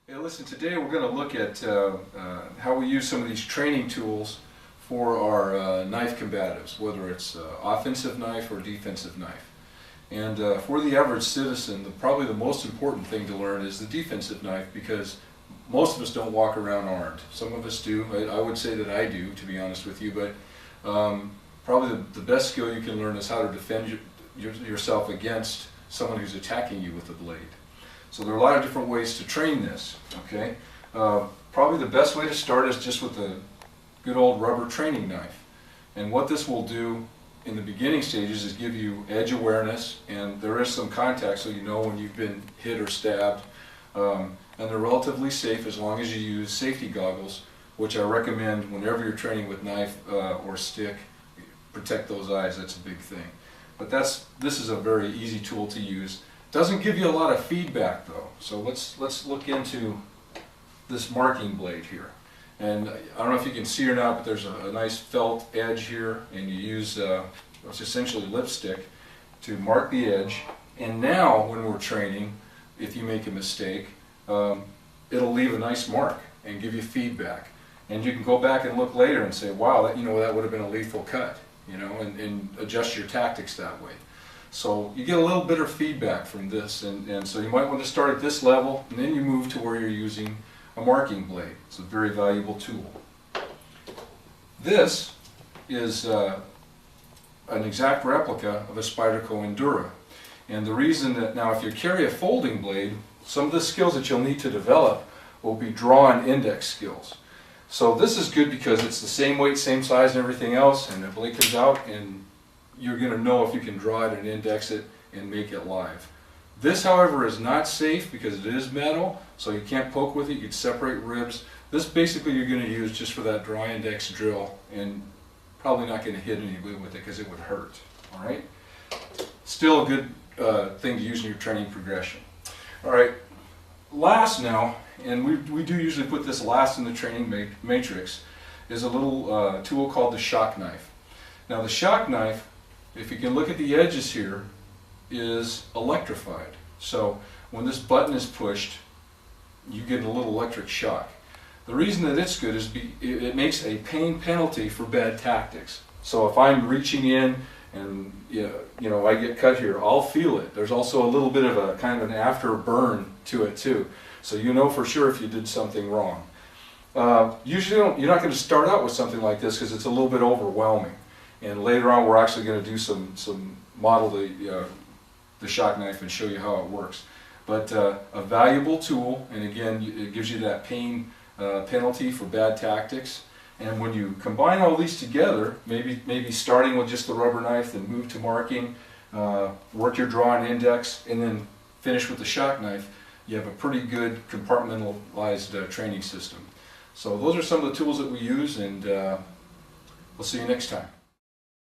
Hey, listen, today we're going to look at how we use some of these training tools for our knife combatives, whether it's offensive knife or defensive knife. And for the average citizen, probably the most important thing to learn is the defensive knife, because most of us don't walk around armed. Some of us do. I would say that I do, to be honest with you, but probably the best skill you can learn is how to defend yourself against someone who's attacking you with a blade. So there are a lot of different ways to train this, okay? Probably the best way to start is just with a good old rubber training knife. And what this will do in the beginning stages is give you edge awareness, and there is some contact so you know when you've been hit or stabbed. And they're relatively safe as long as you use safety goggles, which I recommend whenever you're training with knife or stick. Protect those eyes, that's a big thing. But this is a very easy tool to use. Doesn't give you a lot of feedback though, so let's look into this marking blade here. And I don't know if you can see or not, but there's a nice felt edge here, and you use it's essentially lipstick to mark the edge. And now when we're training, if you make a mistake, it'll leave a nice mark and give you feedback, and you can go back and look later and say, wow, that would have been a lethal cut, and adjust your tactics that way. So you get a little bit of feedback from this, and so you might want to start at this level, and then you move to where you're using a marking blade. It's a very valuable tool. This is an exact replica of a Spyderco Endura. And the reason that, now if you carry a folding blade, some of the skills that you'll need to develop will be draw and index skills. So this is good because it's the same weight, same size and everything else, and the blade comes out and you're going to know if you can draw it and index it and make it live. This, however, is not safe because it is metal, so you can't poke with it. You can separate ribs. This basically you're going to use just for that draw index drill, and probably not going to hit anybody with it because it would hurt. All right. Still a good thing to use in your training progression. All right. Last now, and we do usually put this last in the training matrix, is a little tool called the shock knife. Now the shock knife, if you can look at the edges here, is electrified. So when this button is pushed, you get a little electric shock. The reason that it's good is it makes a pain penalty for bad tactics. So if I'm reaching in and I get cut here, I'll feel it. There's also a little bit of a kind of an after burn to it too. So you know for sure if you did something wrong. Usually you're not going to start out with something like this because it's a little bit overwhelming. And later on we're actually going to do some model the shock knife and show you how it works. But a valuable tool, and again it gives you that pain penalty for bad tactics. And when you combine all these together, maybe starting with just the rubber knife, then move to marking, work your draw and index, and then finish with the shock knife, you have a pretty good compartmentalized training system. So those are some of the tools that we use, and we'll see you next time.